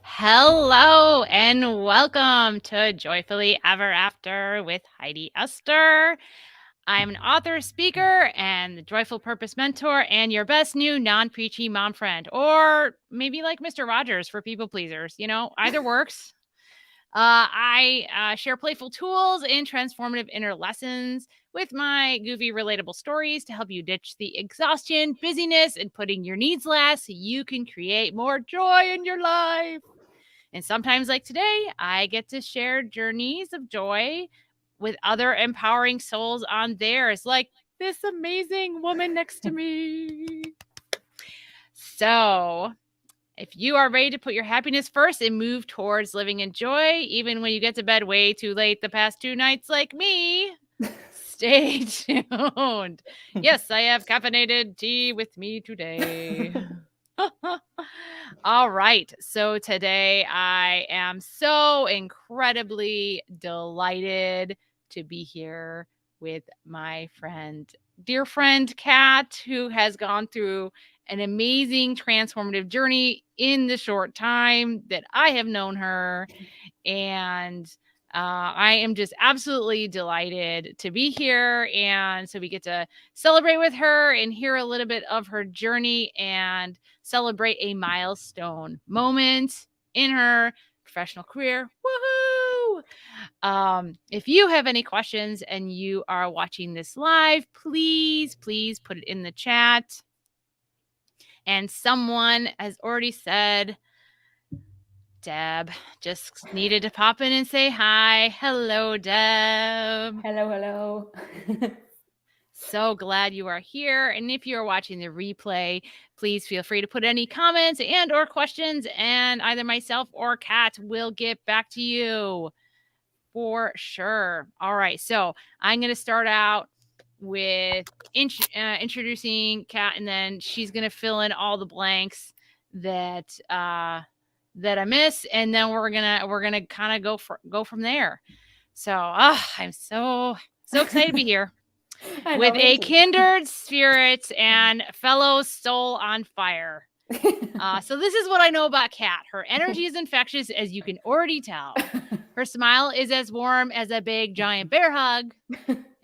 Hello and welcome to Joyfully Ever After with Heidi Esther. I'm an author, speaker, and the Joyful Purpose mentor, and your best new non-preachy mom friend, or maybe like Mr. Rogers for people pleasers. Either works. I share playful tools and transformative inner lessons with my goofy, relatable stories to help you ditch the exhaustion, busyness, and putting your needs last so you can create more joy in your life. And sometimes, like today, I get to share journeys of joy with other empowering souls on theirs, like this amazing woman next to me. So, if you are ready to put your happiness first and move towards living in joy, even when you get to bed way too late the past 2 nights like me, stay tuned. Yes, I have caffeinated tea with me today. All right. So today I am so incredibly delighted to be here with my dear friend, Kat, who has gone through an amazing transformative journey in the short time that I have known her. And I am just absolutely delighted to be here. And so we get to celebrate with her and hear a little bit of her journey and celebrate a milestone moment in her professional career. Woohoo! If you have any questions and you are watching this live, please put it in the chat. And someone has already said, Deb just needed to pop in and say hi. Hello, Deb. Hello. So glad you are here. And if you're watching the replay, please feel free to put any comments and or questions, and either myself or Kat will get back to you for sure. All right. So I'm going to start out with introducing Kat, and then she's going to fill in all the blanks that I miss, and then we're gonna kind of go from there. So I'm so excited to be here with a kindred spirit and fellow soul on fire. So this is what I know about Kat. Her energy is infectious, as you can already tell. Her smile is as warm as a big giant bear hug.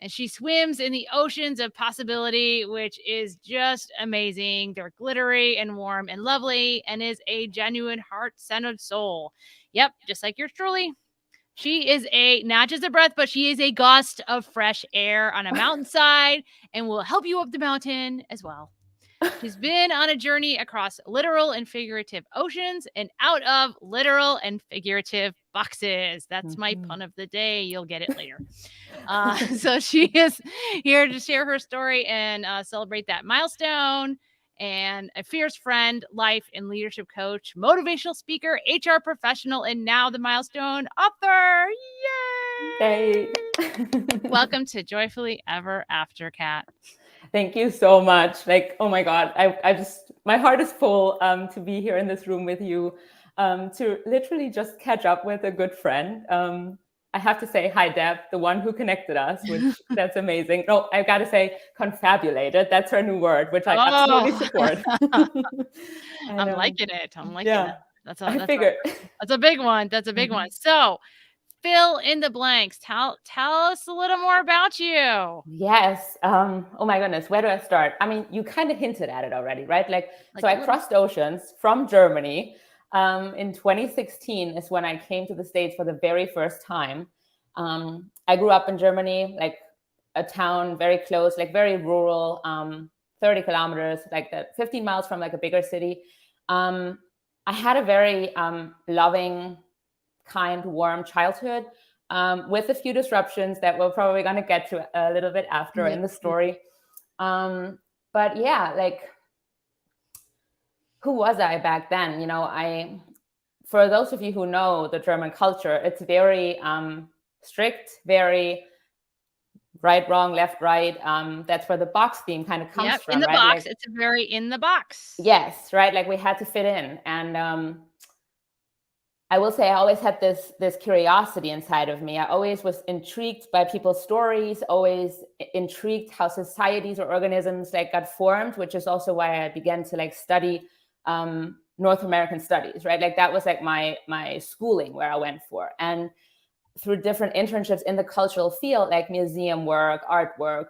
And she swims in the oceans of possibility, which is just amazing. They're glittery and warm and lovely, and is a genuine heart-centered soul. Yep, just like yours truly. She is not just a breath, but she is a gust of fresh air on a mountainside and will help you up the mountain as well. She's been on a journey across literal and figurative oceans and out of literal and figurative boxes. That's my pun of the day. You'll get it later. So she is here to share her story and celebrate that milestone. And a fierce friend, life and leadership coach, motivational speaker, HR professional, and now the milestone author. Yay! Welcome to Joyfully Ever After, Kat. Thank you so much. Like, oh my God, I just, my heart is full to be here in this room with you, to literally just catch up with a good friend. I have to say, hi, Deb, the one who connected us, which that's amazing. No, I got to say, confabulated. That's her new word, which I absolutely support. I'm liking it. That's a big one. That's a big one. So fill in the blanks. Tell us a little more about you. Yes. Oh my goodness. Where do I start? I mean, you kind of hinted at it already, right? So I crossed oceans from Germany. In 2016 is when I came to the States for the very first time. I grew up in Germany, like a town very close, like very rural, 30 kilometers, like 15 miles from like a bigger city. I had a very loving, kind, warm childhood, with a few disruptions that we're probably going to get to a little bit after in the story. But yeah, like, who was I back then? For those of you who know the German culture, it's very strict, very right, wrong, left, right. That's where the box theme kind of comes from. In the right? box. It's very in the box. Yes, right. Like we had to fit in. And I will say I always had this curiosity inside of me. I always was intrigued by people's stories, always intrigued how societies or organisms like got formed, which is also why I began to like study North American studies, right? Like that was like my schooling where I went for. And through different internships in the cultural field, like museum work, artwork,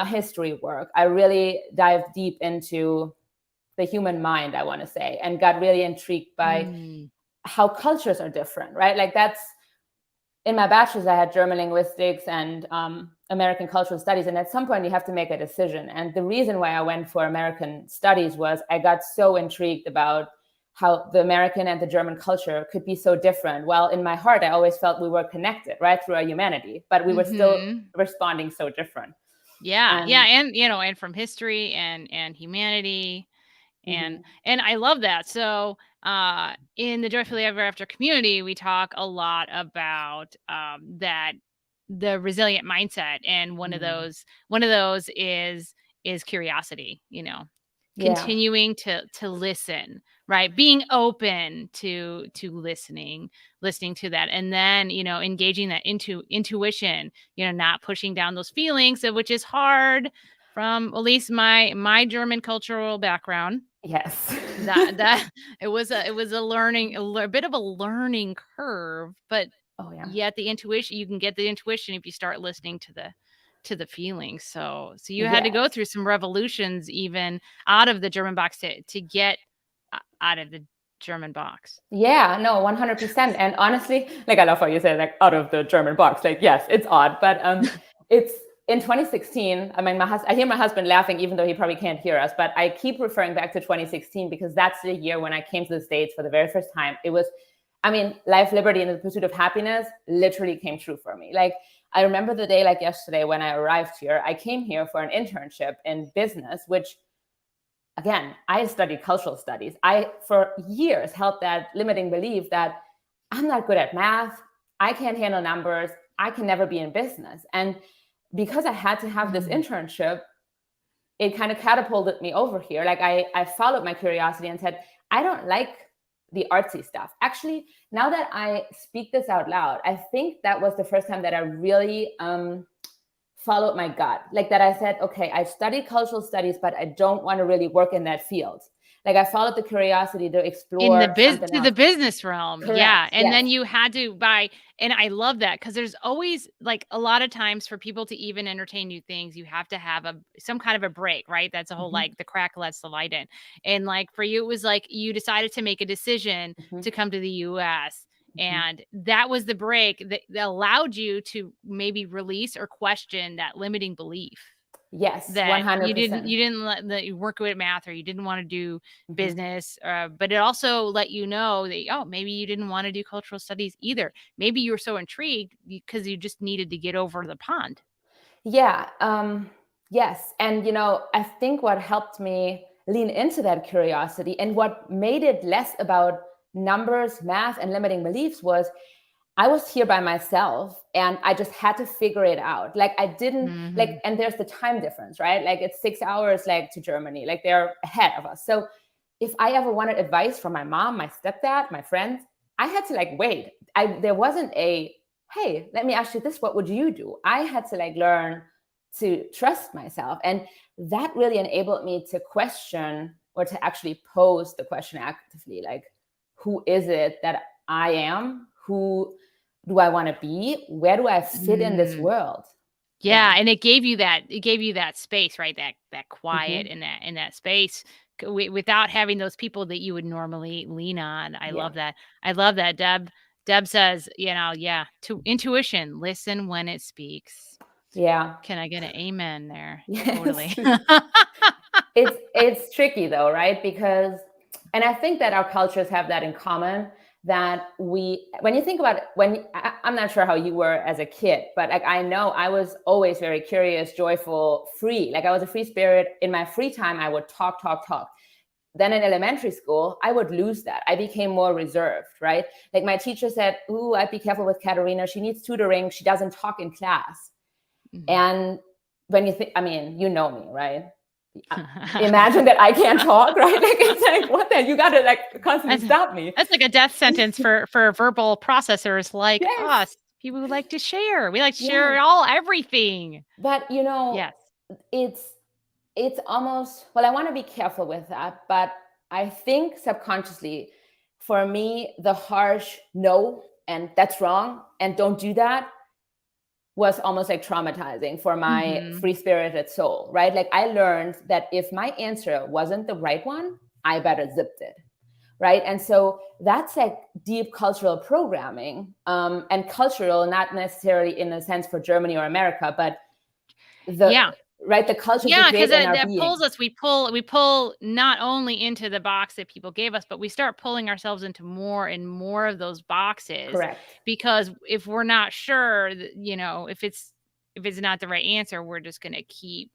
history work, I really dived deep into the human mind, I want to say, and got really intrigued by how cultures are different, right? Like that's, in my bachelor's, I had German linguistics and American cultural studies. And at some point you have to make a decision. And the reason why I went for American studies was I got so intrigued about how the American and the German culture could be so different. Well, in my heart, I always felt we were connected, right, through our humanity, but we were still responding so different. Yeah. And, and from history and humanity. And I love that. So in the Joyfully Ever After community, we talk a lot about that the resilient mindset, and one of those is curiosity, continuing to listen, right? Being open to listening to that, and then engaging that into intuition, not pushing down those feelings, which is hard from at least my German cultural background. Yes. that it was a bit of a learning curve, but yet the intuition, you can get the intuition if you start listening to the feelings. So you had to go through some revolutions even out of the German box to get out of the German box. Yeah, no, 100%. And honestly, like, I love how you say like out of the German box. Like, yes, it's odd, but it's in 2016. I mean, I hear my husband laughing, even though he probably can't hear us, but I keep referring back to 2016 because that's the year when I came to the States for the very first time. It was, I mean, life, liberty, and the pursuit of happiness literally came true for me. Like, I remember the day like yesterday when I arrived here. I came here for an internship in business, which, again, I studied cultural studies. I, for years, held that limiting belief that I'm not good at math. I can't handle numbers. I can never be in business. And because I had to have this internship, it kind of catapulted me over here. Like I followed my curiosity and said, I don't like the artsy stuff. Actually, now that I speak this out loud, I think that was the first time that I really followed my gut. Like that I said, okay, I studied cultural studies, but I don't want to really work in that field. Like I followed the curiosity to explore the business realm. Correct. Yeah. And then you had to and I love that, because there's always like a lot of times for people to even entertain new things, you have to have some kind of a break, right? That's a whole like the crack lets the light in. And like for you, it was like you decided to make a decision to come to the US. And that was the break that allowed you to maybe release or question that limiting belief. Yes, that 100%. you didn't let that you work with math, or you didn't want to do business, but it also let you know that maybe you didn't want to do cultural studies either. Maybe you were so intrigued because you just needed to get over the pond. Yeah. Yes. And I think what helped me lean into that curiosity and what made it less about numbers, math, and limiting beliefs was I was here by myself and I just had to figure it out. Like I didn't like, and there's the time difference, right? Like it's 6 hours like to Germany, like they're ahead of us. So if I ever wanted advice from my mom, my stepdad, my friends, I had to like wait. There wasn't a, hey, let me ask you this, what would you do? I had to like learn to trust myself. And that really enabled me to question, or to actually pose the question actively, like, who is it that I am? Who do I want to be? Where do I fit in this world? Yeah, and it gave you that space, right? That quiet in that space, without having those people that you would normally lean on. I love that. I love that. Deb says, to intuition, listen when it speaks. Yeah. Can I get an amen there? Yes. Totally. It's tricky though, right? Because, and I think that our cultures have that in common, that when you think about it, I'm not sure how you were as a kid, but like I know I was always very curious, joyful, free. Like I was a free spirit. In my free time, I would talk. Then in elementary school, I would lose that. I became more reserved, right? Like my teacher said, ooh, I'd be careful with Katharina. She needs tutoring. She doesn't talk in class. And when you think, I mean, you know me, right? Imagine that I can't talk, right? Like it's like, what the? You gotta like constantly stop me. That's like a death sentence for verbal processors like us. People who like to share. We like to share everything. But it's almost, well, I want to be careful with that, but I think subconsciously, for me, the harsh no and that's wrong and don't do that was almost like traumatizing for my free-spirited soul, right? Like I learned that if my answer wasn't the right one, I better zipped it, right? And so that's like deep cultural programming, and cultural, not necessarily in a sense for Germany or America, but the cultures we create in our that being. pulls us. We pull not only into the box that people gave us, but we start pulling ourselves into more and more of those boxes. Correct. Because if we're not sure, if it's not the right answer, we're just going to keep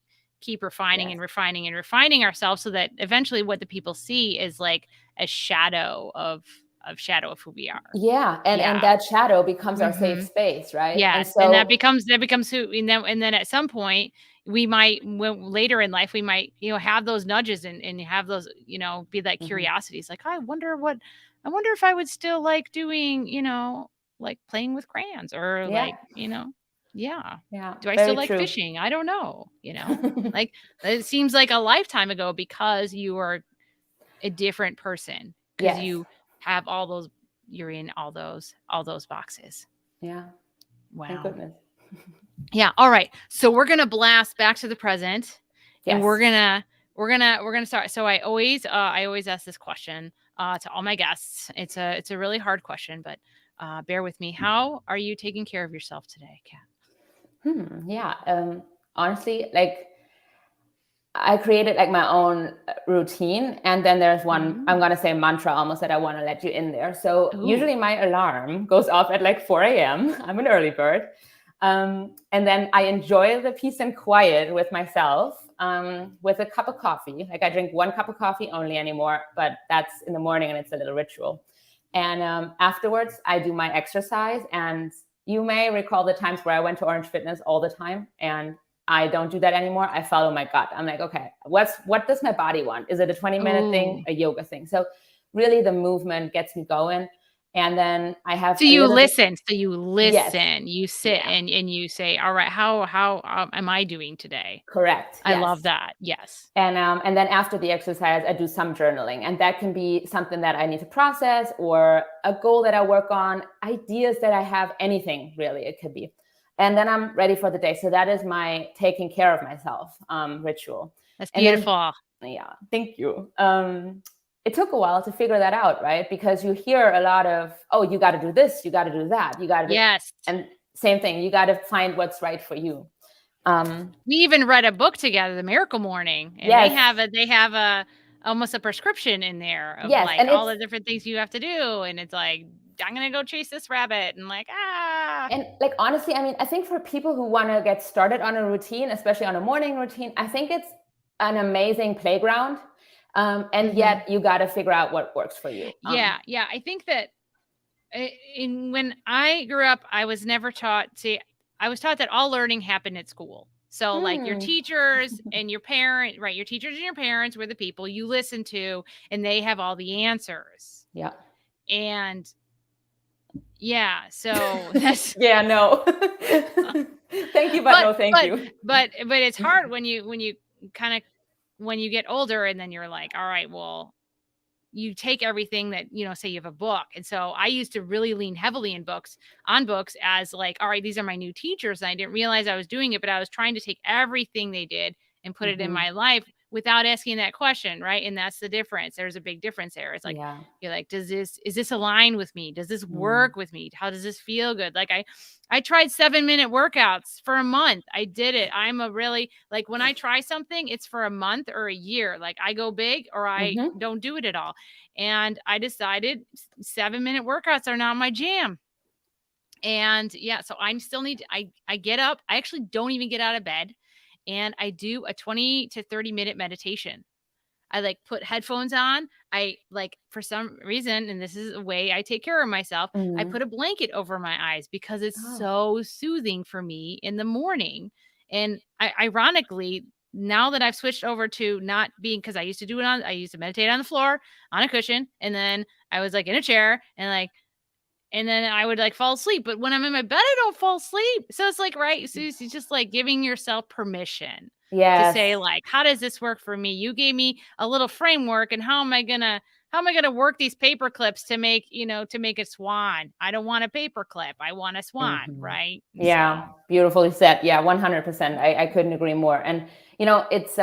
refining and refining and refining ourselves, so that eventually what the people see is like a shadow of who we are. And that shadow becomes our safe space, right? Yes, and that becomes who, and then at some point we might, later in life, we might, have those nudges and have those, be that curiosities, like, I wonder if I would still like doing, like playing with crayons, or like, do I still like fishing? I don't know, like it seems like a lifetime ago, because you are a different person, because you have all those, you're in all those boxes. Yeah. Wow. Thank goodness. Yeah. All right. So we're gonna blast back to the present, and we're gonna start. So I always ask this question to all my guests. It's a really hard question, but bear with me. How are you taking care of yourself today, Kat? Yeah. Honestly, like I created like my own routine, and then there's one, I'm going to say mantra almost, that I want to let you in there. So usually my alarm goes off at like 4 a.m. I'm an early bird. And then I enjoy the peace and quiet with myself, with a cup of coffee. Like I drink 1 cup of coffee only anymore, but that's in the morning and it's a little ritual. And afterwards I do my exercise, and you may recall the times where I went to Orange Fitness all the time, and I don't do that anymore. I follow my gut. I'm like, okay, what does my body want? Is it a 20-minute thing, a yoga thing? So really the movement gets me going. And then I have So you listen. Yes. You sit and you say, all right, how am I doing today? Correct. I love that. Yes. And then after the exercise, I do some journaling, and that can be something that I need to process, or a goal that I work on, ideas that I have, anything really it could be. And then I'm ready for the day. So that is my taking care of myself ritual. That's beautiful. Yeah, thank you. It took a while to figure that out, right? Because you hear a lot of, oh, you got to do this, you got to do that, you got to do. Yes. And same thing, you got to find what's right for you. We even read a book together, The Miracle Morning, and they have a almost a prescription in there of like all the different things you have to do, and it's like, I'm gonna go chase this rabbit, and like And like honestly, I mean, I think for people who want to get started on a routine, especially on a morning routine, I think it's an amazing playground. And yet you got to figure out what works for you. Yeah. I think that when I grew up, I was never taught. I was taught that all learning happened at school. So like your teachers and your parents, right? Your teachers and your parents were the people you listen to, and they have all the answers. Yeah. And so that's no. Thank you, but no thank you. But it's hard when you get older, and then you're like, all right, well, you take everything that, say you have a book. And so I used to really lean heavily on books as like, all right, these are my new teachers. And I didn't realize I was doing it, but I was trying to take everything they did and put it in my life without asking that question. Right. And that's the difference. There's a big difference there. It's like, you're like, is this align with me? Does this work with me? How does this feel good? Like I tried 7-minute workouts for a month. I did it. I'm a really, like, when I try something, it's for a month or a year. Like I go big or I don't do it at all. And I decided 7-minute workouts are not my jam. And so I still need I get up. I actually don't even get out of bed. And I do a 20 to 30-minute meditation. I like put headphones on. I like, for some reason, and this is a way I take care of myself, I put a blanket over my eyes because it's so soothing for me in the morning. And ironically, now that I've switched over to not being, because I used to meditate on the floor on a cushion, and then I was like in a chair, and then I would like fall asleep. But when I'm in my bed, I don't fall asleep. So it's like, right. So it's just like giving yourself permission. to say, Yes. like, how does this work for me? You gave me a little framework, and how am I gonna work these paper clips to make, to make a swan? I don't want a paper clip. I want a swan, Mhm. right? And Yeah, so beautifully said. Yeah, 100%. I couldn't agree more. And it's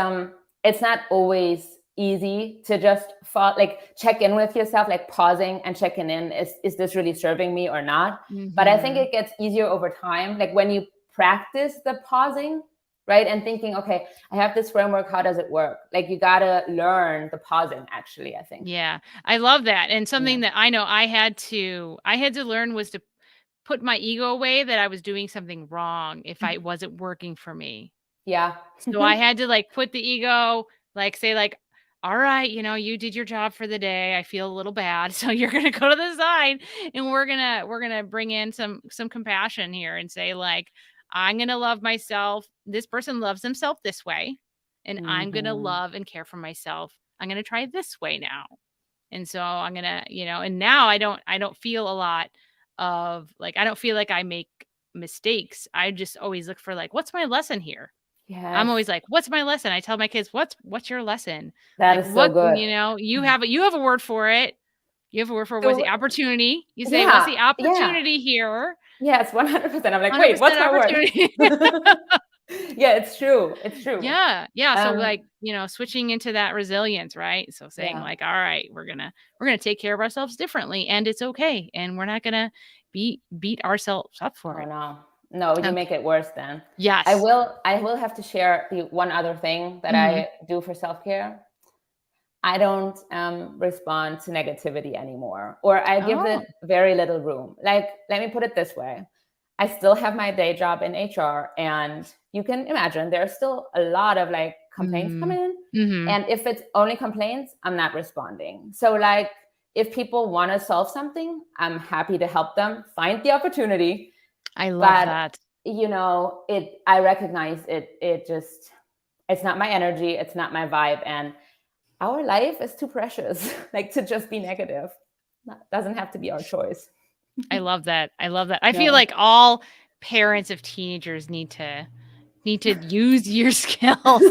not always easy to just like check in with yourself, like pausing and checking in. Is this really serving me or not? But I think mhm. it gets easier over time. Like when you practice the pausing, right? And thinking, okay, I have this framework, how does it work? Like you gotta learn the pausing actually, I think. Yeah, I love that. And Yeah. something that I know I had to learn was to put my ego away, that I was doing something wrong if I wasn't working for me. Yeah. So I had to, like, put the ego, like, say, like, "All right, you did your job for the day. I feel a little bad, so you're gonna go to the side, and we're gonna bring in some compassion here and say, like, I'm gonna love myself. This person loves himself this way, and I'm gonna Hmm. love and care for myself. I'm gonna try this way now." And so I'm gonna, and now I don't feel a lot of, like, I don't feel like I make mistakes. I just always look for, like, what's my lesson here? I'm Yes. always like, "What's my lesson?" I tell my kids, "What's your lesson?" That Like, is so what, good. you have a word for it. You have a word for it. What's So the opportunity? You say, "What's yeah, the yeah. opportunity here?" Yes, 100%. I'm like, wait, what's 100% my word? opportunity. Yeah, it's true. It's true. Yeah, yeah, so, Um, like, switching into that resilience, right? So saying, yeah. like, "All right, we're gonna take care of ourselves differently, and it's okay, and we're not gonna beat ourselves up for Oh it." no. No, you make Okay. it worse then. Yes. I will have to share the one other thing that Mhm. I do for self-care. I don't respond to negativity anymore, or I give Oh. it very little room. Like, let me put it this way. I still have my day job in HR, and you can imagine there's still a lot of like complaints Mm. coming in. Mhm. And if it's only complaints, I'm not responding. So, like, if people want to solve something, I'm happy to help them find the opportunity. I love But, that. I recognize it's not my energy, it's not my vibe. And our life is too precious, like to just be negative. Doesn't have to be our choice. I love that. I love that. I feel No. like all parents of teenagers need to use your skills,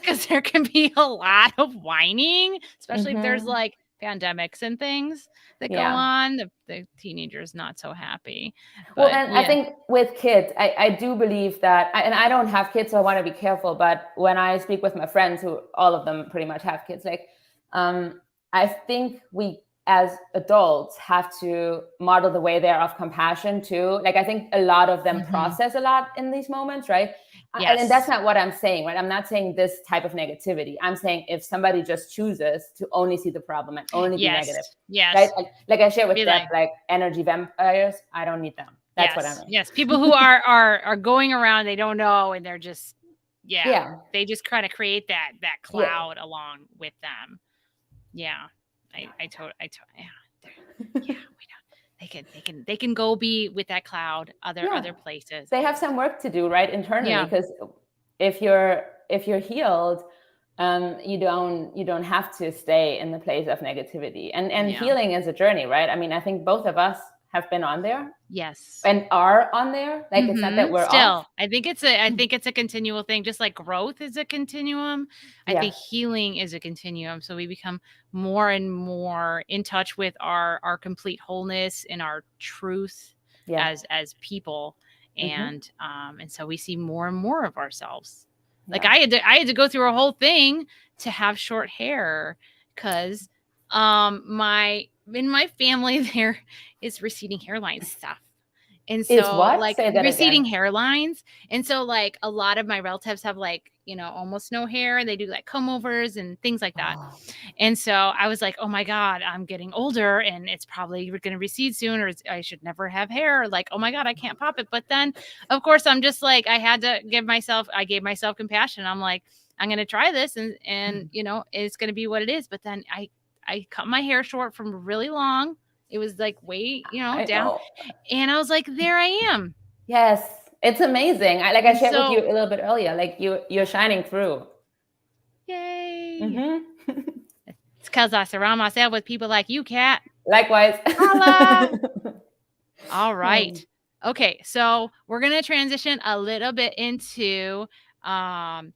because there can be a lot of whining, especially if there's, Hmm. like, pandemics and things that go Yeah. on. The teenager's not so happy. Well, But and I yeah. think with kids, I do believe that, and I don't have kids, so I want to be careful. But when I speak with my friends, who all of them pretty much have kids, like, um, I think we as adults have to model the way there of compassion too. Like, I think a lot of them Mhm. process a lot in these moments, right? And that's Yes. not what I'm saying, right? I'm not saying this type of negativity. I'm saying if somebody just chooses to only see the problem and only be Yes. negative, right? Yes. Like I share with Be Deb, like, like energy vampires, I don't need them. That's what I yes. mean. Yes. People who are going around, they don't know, and they're just, yeah, Yeah. they just kinda create that Yeah. cloud along with them. Yeah. Yeah. Yeah, we don't. They can go be with that cloud Yeah. other places, They have and some work to do, right, internally. yeah, Because if you're healed, you don't have to stay in the place of negativity. And yeah, healing is a journey, right? I mean, I think both of us have been on there yes. and are on there. Like, it's not that we're off. Still, I think it's a continual thing, just like growth is a continuum. I Yeah. think healing is a continuum, so we become more and more in touch with our complete wholeness and our truth Yeah. as people, Hmm. and so we see more and more of ourselves. Like, Yeah. I had to go through a whole thing to have short hair, because my in my family there is receding hairline stuff. And Is so, what? like, Say that receding again. hairlines, and so, like, a lot of my relatives have, like, almost no hair. They do, like, comb overs and things like that. Oh, And so I was like, "Oh my god, I'm getting older, and it's probably gonna recede soon, or I should never have hair. Like, oh my god, I can't pop it." But then, of course, I'm just like, I gave myself compassion. I'm like, "I'm gonna try this, and it's gonna be what it is." But then I cut my hair short from really long. It was, like, way, I down, know. and I was like, "There I am." Yes, it's amazing. I And shared with you so, a little bit earlier. Like, you're shining through. yay. Hmm. It's because I surround myself with people like you, Kat. Likewise. Holla. All Um, right. Okay, so we're gonna transition a little bit into um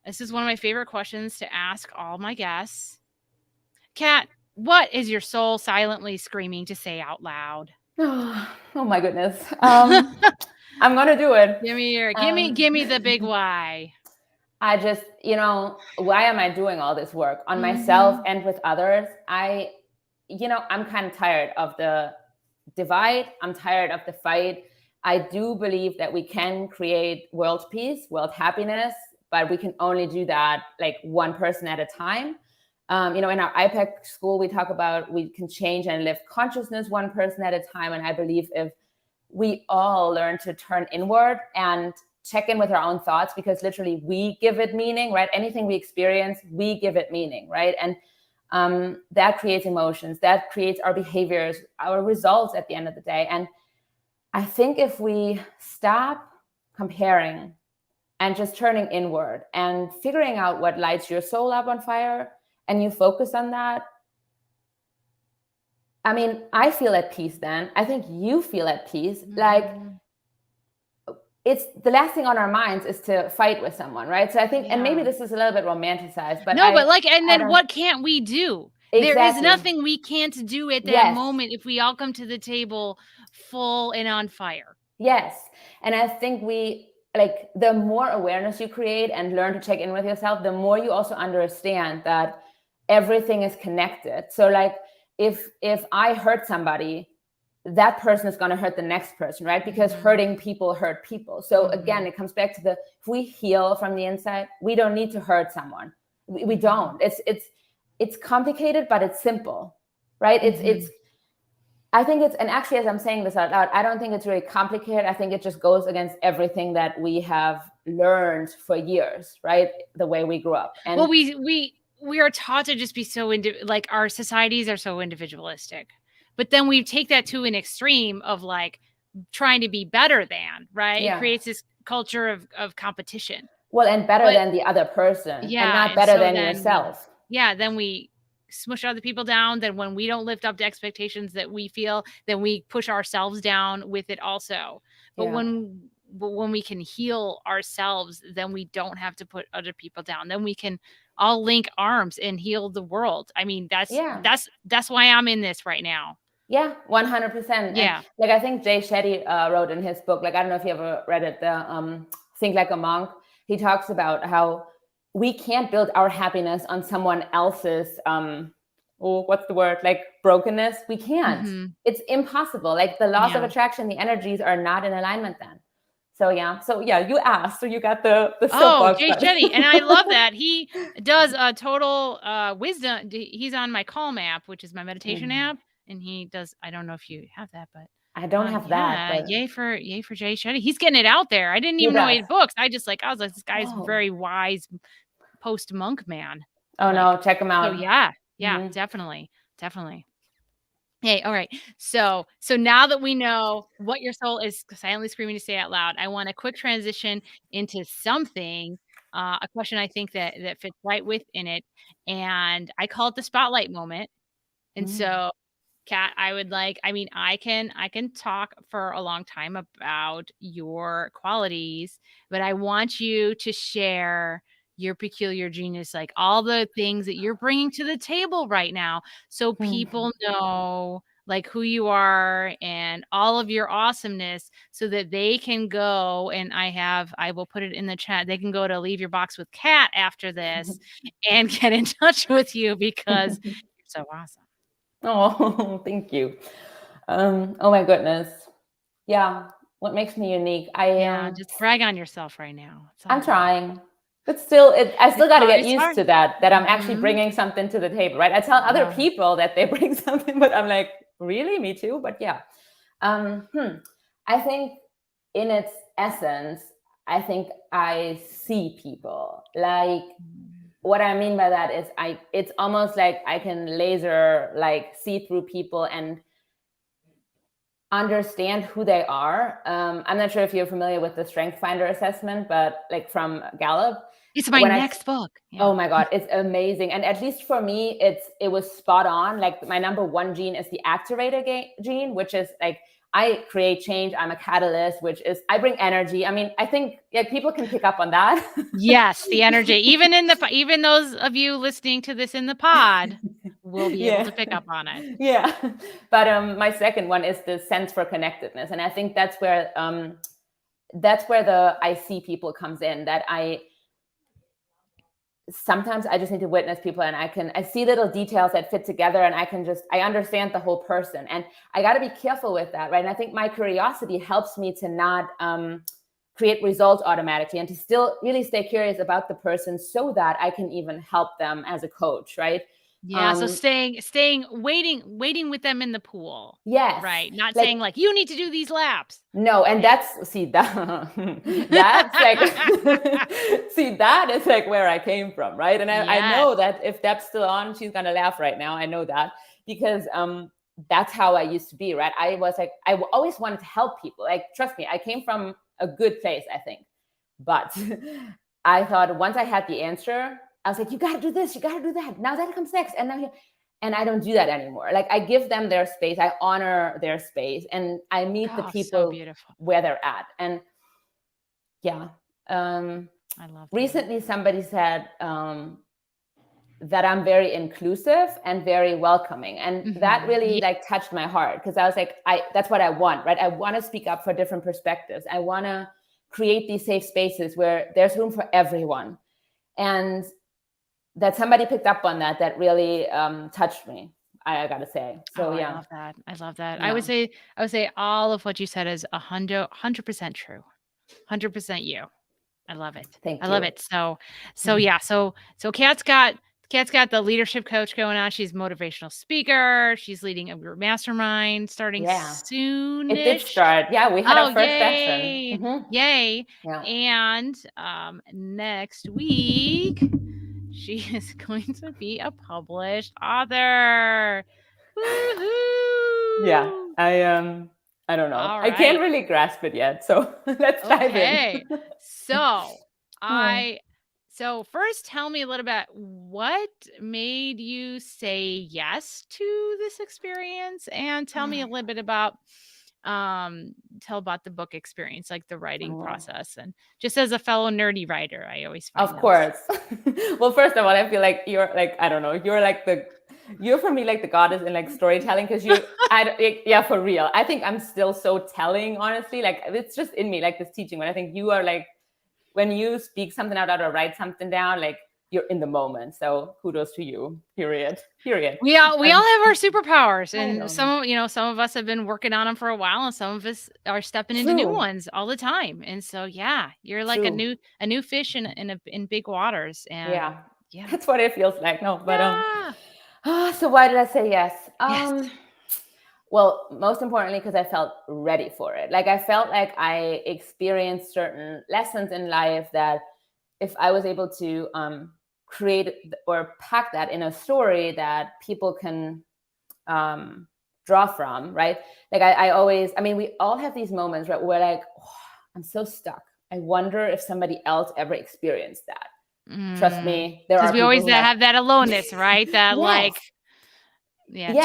This is one of my favorite questions to ask all my guests. Kat, what is your soul silently screaming to say out loud? Oh my goodness. I'm gonna do it. Give me the big why. I just, why am I doing all this work on myself and with others? I'm kind of tired of the divide. I'm tired of the fight. I do believe that we can create world peace, world happiness, but we can only do that like one person at a time. In our IPEC school, we talk about we can change and lift consciousness one person at a time. And I believe if we all learn to turn inward and check in with our own thoughts, because literally we give it meaning, right? Anything we experience, we give it meaning, right? And that creates emotions, that creates our behaviors, our results at the end of the day. And I think if we stop comparing and just turning inward and figuring out what lights your soul up on fire, and you focus on that, I mean, I feel at peace then. I think you feel at peace. Like, it's the last thing on our minds is to fight with someone, right? So I think, and maybe this is a little bit romanticized, but what can't we do? Exactly. There is nothing we can't do at that moment if we all come to the table full and on fire. Yes. And I think the more awareness you create and learn to check in with yourself, the more you also understand that everything is connected. So like, if I hurt somebody, that person is going to hurt the next person, right? Because hurting people hurt people. So again, it comes back to if we heal from the inside, we don't need to hurt someone. We don't. It's complicated, but it's simple, right? I think and actually, as I'm saying this out loud, I don't think it's really complicated. I think it just goes against everything that we have learned for years, right? The way we grew up. And well, we are taught to just be so like our societies are so individualistic, but then we take that to an extreme of like trying to be better than, right? Yeah. It creates this culture of competition. Well, and better than the other person, and not better than yourself. Then we smush other people down. Then when we don't lift up to expectations that we feel, then we push ourselves down with it also. But when we can heal ourselves, then we don't have to put other people down. Then we can all link arms and heal the world. I mean, that's why I'm in this right now. Yeah, 100%. Yeah. And like I think Jay Shetty wrote in his book, like I don't know if you ever read it, the Think Like a Monk. He talks about how we can't build our happiness on someone else's what's the word? Like brokenness. We can't. It's impossible. Like the laws of attraction, the energies are not in alignment then. So you asked, so you got the soapbox. Jay Shetty, and I love that he does a total wisdom. He's on my Calm app, which is my meditation app, and he does. I don't know if you have that, but I don't have that. But yay for Jay Shetty. He's getting it out there. I didn't even know he had books. I was like, this guy's very wise post monk man. Oh no, check him out. So definitely. Hey, all right. So now that we know what your soul is silently screaming to say out loud, I want a quick transition into something, a question I think that fits right within it, and I call it the spotlight moment. And so, Kat, I can talk for a long time about your qualities, but I want you to share your peculiar genius, like all the things that you're bringing to the table right now, so people know like who you are and all of your awesomeness, so that they can go, and I will put it in the chat, they can go to Leave Your Box with Kat after this and get in touch with you because you're so awesome. Oh, thank you. Oh my goodness. Yeah. What makes me unique? Just brag on yourself right now. I'm trying. But still, I still got to get used to that I'm actually bringing something to the table, right? I tell other people that they bring something, but I'm like, really? Me too? But yeah. I think in its essence, I think I see people. Like, what I mean by that is it's almost like I can laser, like, see through people, and understand who they are. I'm not sure if you're familiar with the Strength Finder assessment, but like from Gallup. It's my next book. Yeah. Oh my God, it's amazing. And at least for me, it was spot on. Like my number one gene is the activator gene, which is like, I create change. I'm a catalyst, which is I bring energy. I mean, I think people can pick up on that. Yes, the energy. Even those of you listening to this in the pod will be able to pick up on it. Yeah. But my second one is the sense for connectedness. And I think that's where the I see people comes in, that sometimes I just need to witness people, and I see little details that fit together, and I understand the whole person. And I got to be careful with that, right? And I think my curiosity helps me to not create results automatically, and to still really stay curious about the person so that I can even help them as a coach, right? Yeah. So waiting with them in the pool. Yes. Right. Not saying like, you need to do these laps. No. And that's like, see, that is like where I came from. Right. And I know that if Deb's still on, she's going to laugh right now. I know that because that's how I used to be. Right. I was like, I always wanted to help people. Like, trust me, I came from a good place, I think. But I thought once I had the answer, I was like, you got to do this, you got to do that. Now that comes next. And I don't do that anymore. Like, I give them their space. I honor their space, and I meet the people where they're at. And yeah. I love that. Recently somebody said that I'm very inclusive and very welcoming. And that really like touched my heart, because I was like, that's what I want, right? I want to speak up for different perspectives. I want to create these safe spaces where there's room for everyone. And that somebody picked up on that really touched me, I gotta say. So yeah. I love that. Yeah. I would say all of what you said is 100% true. 100% you. I love it. Thank you. I love it. So yeah. So Kat's got the leadership coach going on. She's a motivational speaker. She's leading a group mastermind starting soon. It did start. Yeah, we had our first session. Yay. Yeah. And next week, she is going to be a published author. Woo-hoo! Yeah, I don't know. Right. I can't really grasp it yet. So let's dive in. So first, tell me a little bit, what made you say yes to this experience, and tell me a little bit about the book experience, like the writing process. And just as a fellow nerdy writer, I always find of course. Well, first of all, I feel like you're like, I don't know, you're for me like the goddess in like storytelling, because yeah, for real. I think I'm still so telling, honestly. Like, it's just in me, like this teaching. But I think you are like, when you speak something out or write something down, like, you're in the moment. So kudos to you. Period. We all have our superpowers, and some of us have been working on them for a while, and some of us are stepping into new ones all the time. And so, yeah, you're like a new fish in big waters. And yeah, that's what it feels like. No, but so why did I say yes? Yes. Well, most importantly, because I felt ready for it. Like, I felt like I experienced certain lessons in life that if I was able to create or pack that in a story that people can draw from, right? Like, we all have these moments, right, where like, oh, I'm so stuck. I wonder if somebody else ever experienced that. Trust me, there are people. Because we always have that aloneness, right? That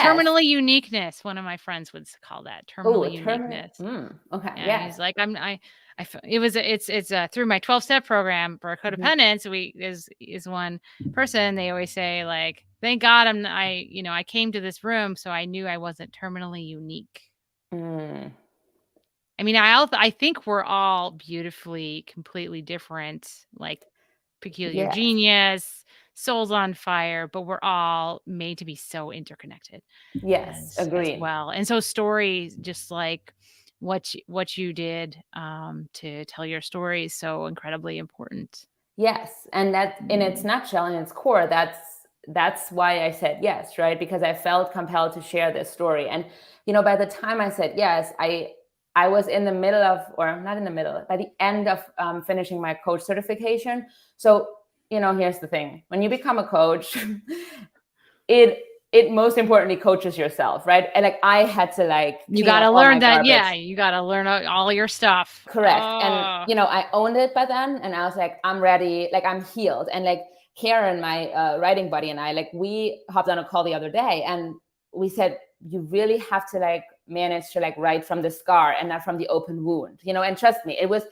terminal uniqueness. One of my friends would call that terminal uniqueness. Okay. Yeah. He's like, it's through my 12-step program for codependence. Is one person, they always say, like, thank God I came to this room, so I knew I wasn't terminally unique. I mean, I think we're all beautifully, completely different, like peculiar genius, souls on fire, but we're all made to be so interconnected. Yes, agreed. As well. And so stories, just like what you did to tell your story, is so incredibly important. Yes, and that in its nutshell, in its core, that's why I said yes, right? Because I felt compelled to share this story. And by the time I said yes, I was in the middle of, or not in the middle, by the end of finishing my coach certification. So here's the thing: when you become a coach, it it most importantly coaches yourself, right? And like I had to like you got to all learn my that. garbage. Yeah, you got to learn all your stuff. Correct. Oh. And, you know, I owned it by then, and I was like, I'm ready. Like, I'm healed. And like Karen, my writing buddy, and I, like, we hopped on a call the other day, and we said, you really have to like manage to like write from the scar and not from the open wound, you know. And trust me, it was,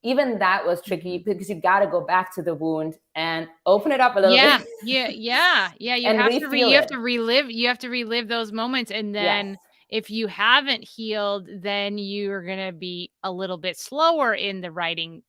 even that was tricky because you got to go back to the wound and open it up a little bit. Yeah. You and have re-feel you have it. to relive. You have to relive those moments, and then Yes. if you haven't healed, then you're gonna be a little bit slower in the writing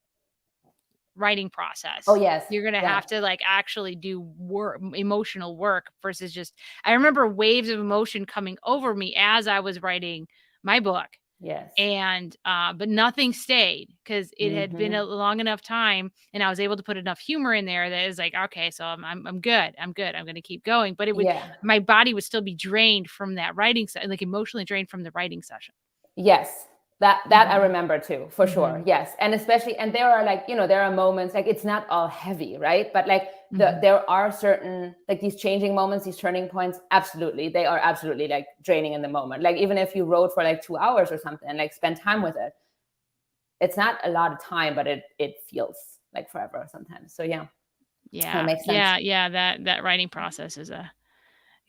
process. Oh, yes. You're gonna Yeah. have to like actually do work, emotional work, versus just. I remember waves of emotion coming over me as I was writing my book. Yes. And but nothing stayed because it had been a long enough time, and I was able to put enough humor in there that is like, okay, so I'm good. I'm going to keep going. But it would, my body would still be drained from that writing session, like emotionally drained from the writing session. Yes. That I remember too, for sure. Yes. And especially, and there are like, you know, there are moments like it's not all heavy, right? But like there are certain, like these changing moments, these turning points. Absolutely. They are absolutely like draining in the moment. Like even if you wrote for like 2 hours or something and like spend time with it, it's not a lot of time, but it feels like forever sometimes. So yeah. Yeah. That makes sense. Yeah. That writing process is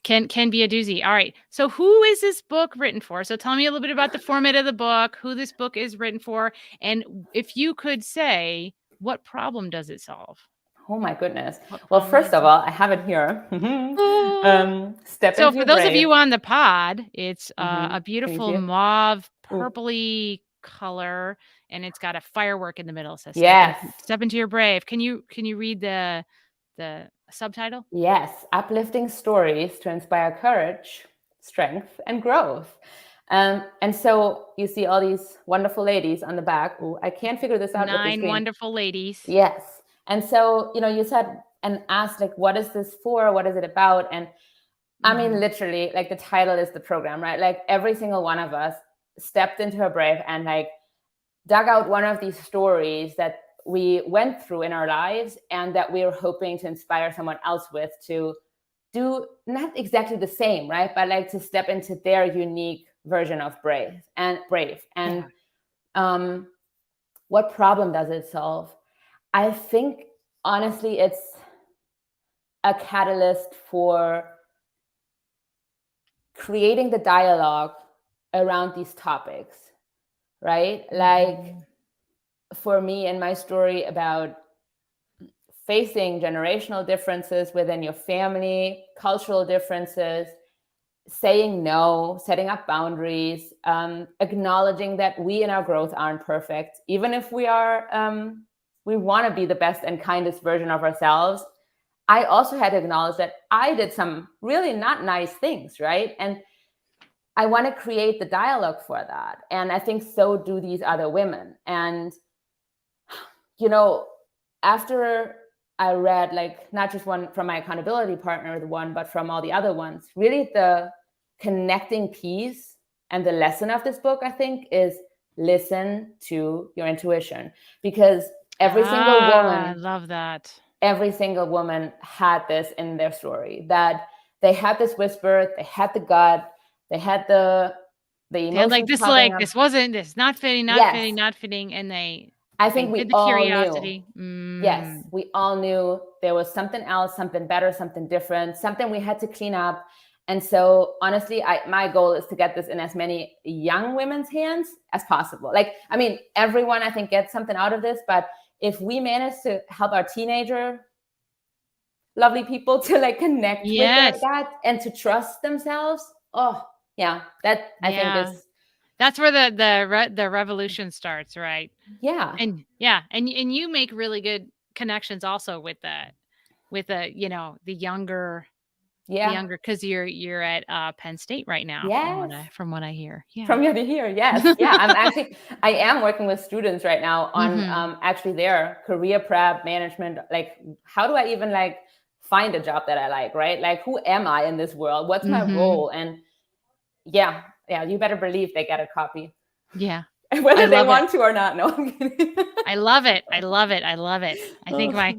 can be a doozy. All right. So who is this book written for? So tell me a little bit about the format of the book, who this book is written for, and if you could say, what problem does it solve? Oh my goodness. Well, first of all, I have it here. Step so into for those brave. of you on the pod, it's a beautiful mauve, purpley color, and it's got a firework in the middle. So step into your brave. Can you read the subtitle? Yes, uplifting stories to inspire courage, strength, and growth. And so you see all these wonderful ladies on the back. Oh, I can't figure this out with the 9 screen. wonderful ladies. Yes. And so, you know, you said and asked, like, what is this for? What is it about? And I mean, literally, like the title is the program, right? Like every single one of us stepped into her brave and like dug out one of these stories that we went through in our lives and that we were hoping to inspire someone else with to do not exactly the same, right? But like to step into their unique version of brave. And what problem does it solve? I think honestly, it's a catalyst for creating the dialogue around these topics, right? Like for me and my story about facing generational differences within your family, cultural differences, saying no, setting up boundaries, acknowledging that we in our growth aren't perfect, even if we are, we want to be the best and kindest version of ourselves. I also had to acknowledge that I did some really not nice things, right? And I want to create the dialogue for that. And I think so do these other women. And, you know, after I read, like, not just one from my accountability partner, the one, but from all the other ones, really the connecting piece and the lesson of this book, I think, is listen to your intuition. Because every single woman, I love that. Every single woman had this in their story, that they had this whisper, they had the gut, they had the emotions. Like this, not fitting, not fitting. And I think we did the all curiosity. knew. Yes, we all knew there was something else, something better, something different, something we had to clean up. And so honestly, my goal is to get this in as many young women's hands as possible. Like, I mean, everyone I think gets something out of this, but if we manage to help our teenager lovely people to like connect with that and to trust themselves, I think is, that's where the revolution starts, right? Yeah. And you make really good connections also with the you know, the younger, because you're at Penn State right now. From what I hear. From what I hear, yes. Yeah, I am working with students right now on actually their career prep management. Like, how do I even like find a job that I like, right? Like, who am I in this world? What's my role? And you better believe they get a copy. Yeah. whether they love it. want to or not. No, I'm kidding. I love it. I love it. I love it. I think I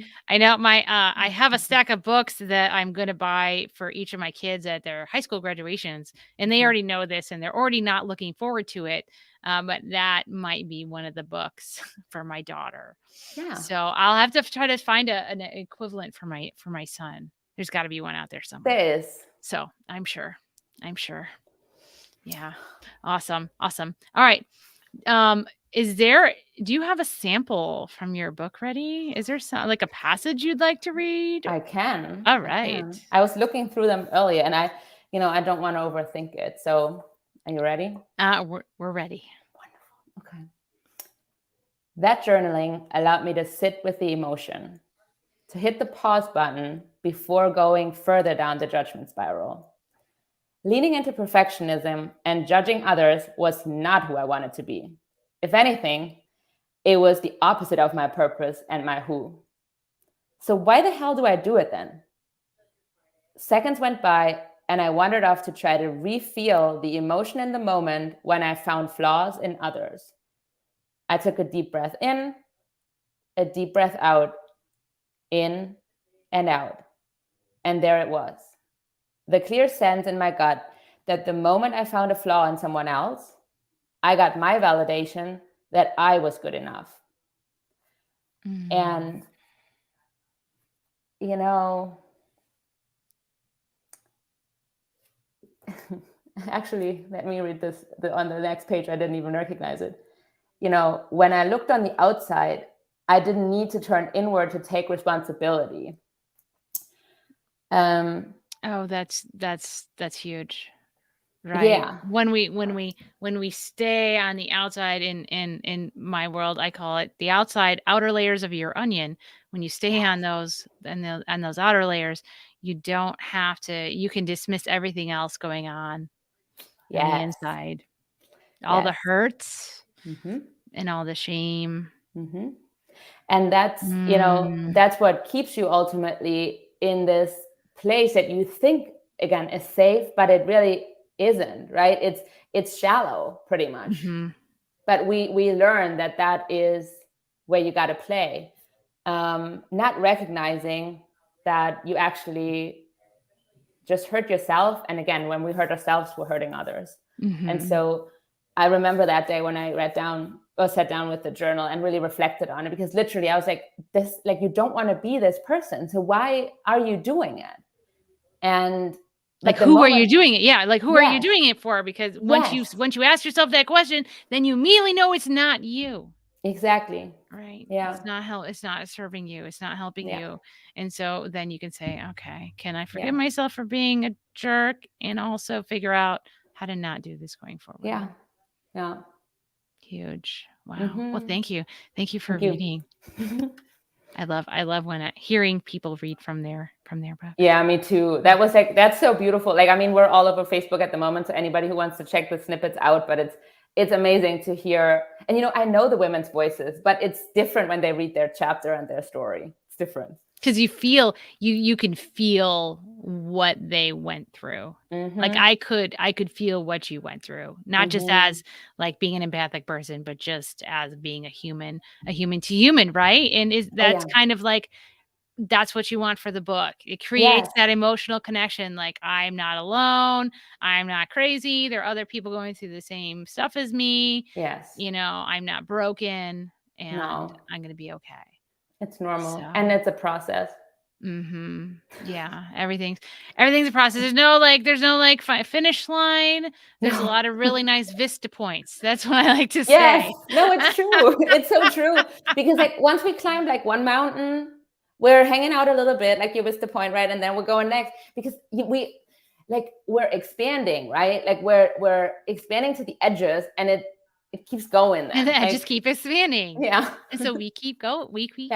have a stack of books that I'm going to buy for each of my kids at their high school graduations, and they already know this and they're already not looking forward to it. But that might be one of the books for my daughter. Yeah. So I'll have to try to find an equivalent for my son. There's got to be one out there somewhere. There is. So I'm sure. Yeah. Awesome. All right. Do you have a sample from your book ready? Is there like a passage you'd like to read? I can. All right. I was looking through them earlier, and I don't want to overthink it. So, are you ready? We're ready. Wonderful. Okay. That journaling allowed me to sit with the emotion, to hit the pause button before going further down the judgment spiral. Leaning into perfectionism and judging others was not who I wanted to be. If anything, it was the opposite of my purpose and my who. So why the hell do I do it then? Seconds went by and I wandered off to try to re-feel the emotion in the moment when I found flaws in others. I took a deep breath in, a deep breath out, in and out. And there it was. The clear sense in my gut that the moment I found a flaw in someone else, I got my validation that I was good enough. And, actually, let me read this on the next page. I didn't even recognize it. When I looked on the outside, I didn't need to turn inward to take responsibility. Oh, that's huge. Right. Yeah. When we stay on the outside in my world, I call it the outer layers of your onion. When you stay on those and those outer layers, you don't have to, you can dismiss everything else going on the inside. All the hurts and all the shame. And that's, that's what keeps you ultimately in this place that you think, again, is safe, but it really isn't, right? It's shallow pretty much. But we learn that is where you got to play, not recognizing that you actually just hurt yourself. And again, when we hurt ourselves, we're hurting others. And so I remember that day when I sat down with the journal and really reflected on it, because literally I was like, you don't want to be this person. So why are you doing it? And who are you doing it? Yeah. Who are you doing it for? Because once you ask yourself that question, then you immediately know it's not you. Exactly. Right. Yeah. It's not serving you. It's not helping you. And so then you can say, okay, can I forgive myself for being a jerk and also figure out how to not do this going forward? Yeah. Yeah. Huge. Wow. Well, thank you. Thank you for reading. I love when hearing people read from their book. Yeah, me too. That's so beautiful. We're all over Facebook at the moment, so anybody who wants to check the snippets out, but it's amazing to hear. And I know the women's voices, but it's different when they read their chapter and their story. It's different. Because you can feel what they went through. I could feel what you went through, not just as being an empathic person, but just as being a human to human, right? And that's kind of that's what you want for the book. It creates that emotional connection. I'm not alone. I'm not crazy. There are other people going through the same stuff as me. Yes. I'm not broken, and I'm going to be okay. It's normal. And it's a process. Yeah. Everything's a process. There's no finish line. There's a lot of really nice vista points. That's what I like to say. Yes. No, it's true. It's so true. Because once we climb one mountain, we're hanging out a little bit, your vista point, right? And then we're going next, because we're expanding, right? We're expanding to the edges, and it keeps going then. And the edges keep expanding. Yeah. And so we keep going. We keep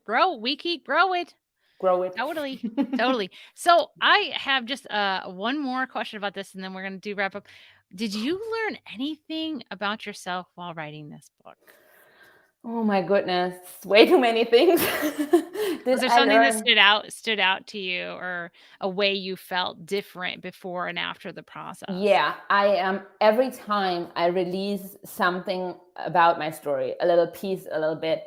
grow it. Grow it. Totally. So I have just one more question about this, and then we're going to wrap up. Did you learn anything about yourself while writing this book? Oh my goodness, way too many things. Was Did there I something that learn? stood out to you, or a way you felt different before and after the process? Yeah, I am. Every time I release something about my story, a little piece, a little bit,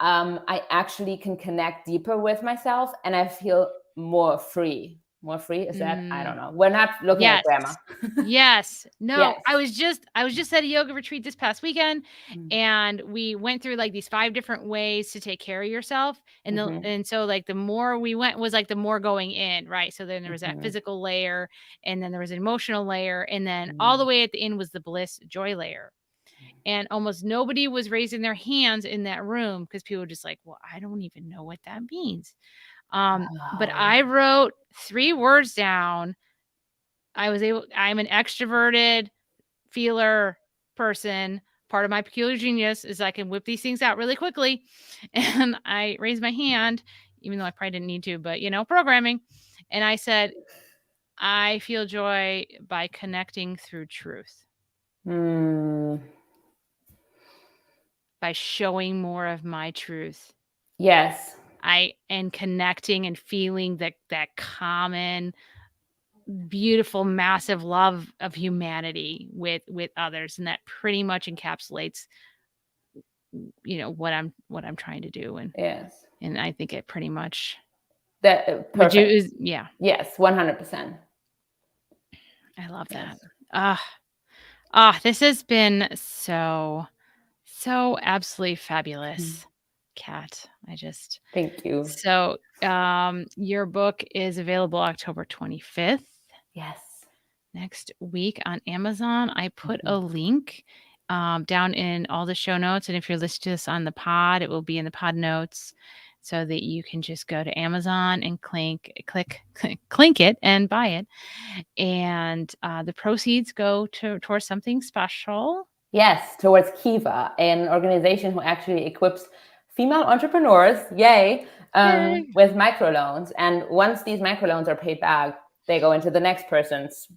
I actually can connect deeper with myself, and I feel more free. More free, is that? I don't Mm. know. We're not looking at Yes. grammar. Yes. No, Yes. I was just at a yoga retreat this past weekend, Mm. and we went through like these 5 different ways to take care of yourself. Mhm. And so like the more we went was like the more going in, right? So then there was that Mhm. physical layer, and then there was an emotional layer, and then all the Mm. way at the end was the bliss joy layer. And almost nobody was raising their hands in that room because people were just like, "Well, I don't even know what that means." But Oh. I wrote 3 words down. I'm an extroverted feeler person. Part of my peculiar genius is I can whip these things out really quickly. And I raised my hand, even though I probably didn't need to, but programming. And I said, I feel joy by connecting through truth, Mm. by showing more of my truth. Yes. And connecting and feeling that common beautiful massive love of humanity with others, and that pretty much encapsulates what I'm trying to do, Yes. and I think it pretty much That would you perfect. is yeah, Yes, 100%. I love that. Yes. Ah, this has been so absolutely Mm. fabulous, Kat. I just Thank you. so your book is available October 25th. Yes. Next week on Amazon. I put a Mhm. link down in all the show notes. And if you're listening to this on the pod, it will be in the pod notes so that you can just go to Amazon and clink it and buy it. And the proceeds go towards something special. Yes, towards Kiva, an organization who actually equips female entrepreneurs, yay, Yay. with microloans. And once these microloans are paid back, they go into the next person's,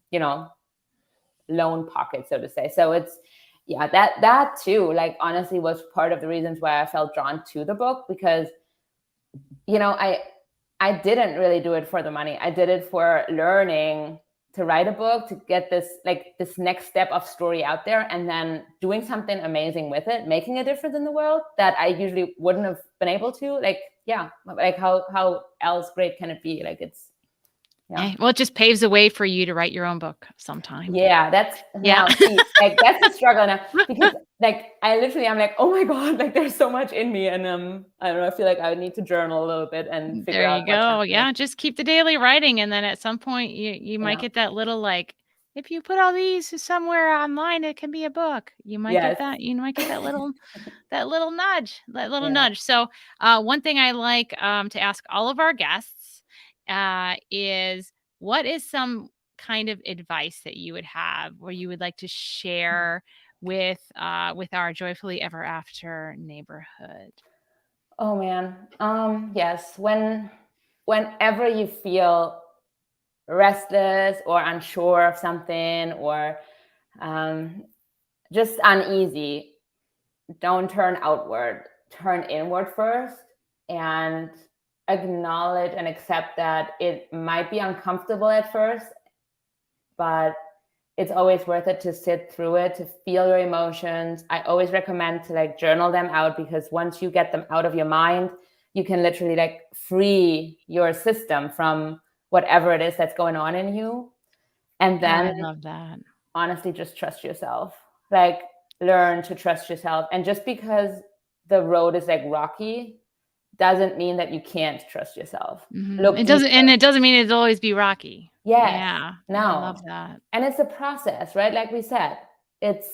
loan pocket, so to say. So it's, yeah, that too, like honestly, was part of the reasons why I felt drawn to the book, because I didn't really do it for the money. I did it for learning to write a book, to get this next step of story out there, and then doing something amazing with it, making a difference in the world that I usually wouldn't have been able to. Like, yeah, like how else great can it be? Like, it's, yeah. Well, it just paves the way for you to write your own book sometime. Yeah, that's Yeah. now see, like that's a struggle now, because like I'm like, oh my God, like there's so much in me. And I don't know, I feel like I would need to journal a little bit and figure There out you what's go. happening. Yeah, just keep the daily writing, and then at some point you might Yeah. get that little like, if you put all these somewhere online, it can be a book. You might get Yes. that. You might get that little nudge, that little Yeah. nudge. So, one thing I like to ask all of our guests is, what is some kind of advice that you would have, or you would like to share with our joyfully ever after neighborhood? Oh man. Yes. Whenever you feel restless or unsure of something, or um, just uneasy, don't turn outward. Turn inward first, and acknowledge and accept that it might be uncomfortable at first, but it's always worth it to sit through it, to feel your emotions. I always recommend to like journal them out, because once you get them out of your mind, you can literally like free your system from whatever it is that's going on in you. And Oh, then I love that. honestly, just trust yourself. Like, learn to trust yourself. And just because the road is like rocky doesn't mean that you can't trust yourself. Look deeper. It doesn't mean it'll always be rocky. Yes. Yeah, I No. love that. And it's a process, right? Like we said, it's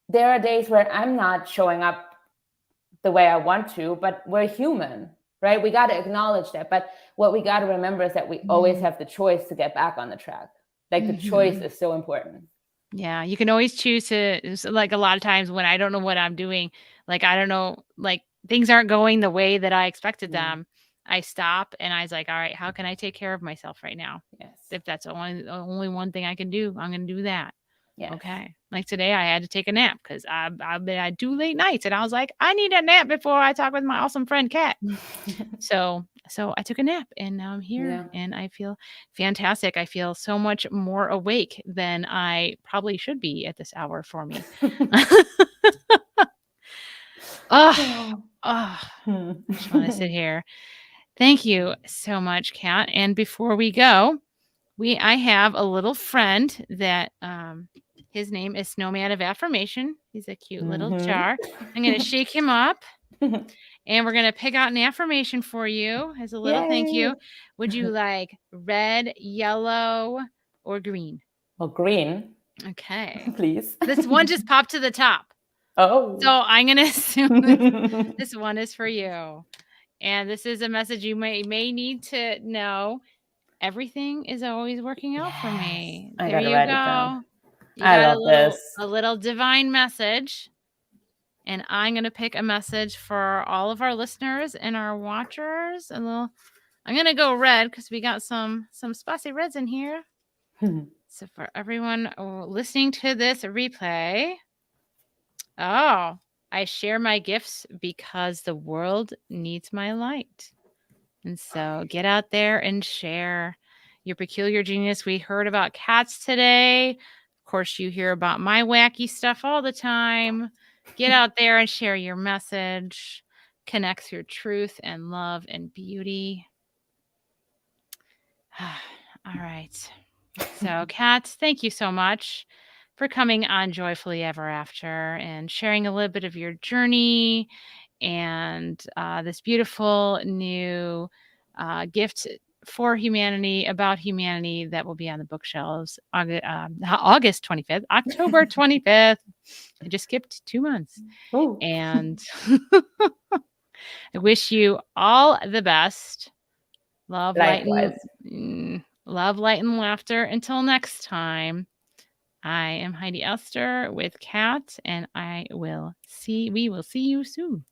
there are days where I'm not showing up the way I want to, but we're human, right? We got to acknowledge that. But what we got to remember is that we always Mm. have the choice to get back on the track. Like, the choice Mhm. is so important. Yeah, you can always choose like, a lot of times when I don't know what I'm doing, like, I don't know, like, things aren't going the way that I expected Mm. them, I stop and I was like, "All right, how can I take care of myself right now?" Yes. If that's the only one thing I can do, I'm gonna do that. Yes. Okay. Like today, I had to take a nap because I do late nights, and I was like, I need a nap before I talk with my awesome friend Kat. So I took a nap, and now I'm here, and I feel fantastic. I feel so much more awake than I probably should be at this hour for me. Oh, I just want to sit here. Thank you so much, Kat. And before we go, I have a little friend that his name is Snowman of Affirmation. He's a cute little jar. I'm going to shake him up, and we're going to pick out an affirmation for you as a little thank you. Would you like red, yellow, or green? Well, green. Okay. Please. This one just popped to the top. Oh. So I'm going to assume this one is for you. And this is a message you may need to know. Everything is always working out for me. I There gotta you write it down. go. You I got love a little divine message. And I'm going to pick a message for all of our listeners and our watchers. I'm going to go red because we got some spicy reds in here. So for everyone listening to this replay, I share my gifts because the world needs my light. And so get out there and share your peculiar genius. We heard about cats today. Of course, you hear about my wacky stuff all the time. Get out there and share your message. Connect through truth and love and beauty. All right. So, Kat, thank you so much for coming on Joyfully Ever After and sharing a little bit of your journey and this beautiful new gift for humanity, about humanity, that will be on the bookshelves August 25th, October 25th. I just skipped 2 months. Ooh. And I wish you all the best. Love, light, and laughter. Until next time, I am Heidi Esther with Kat, and we will see you soon.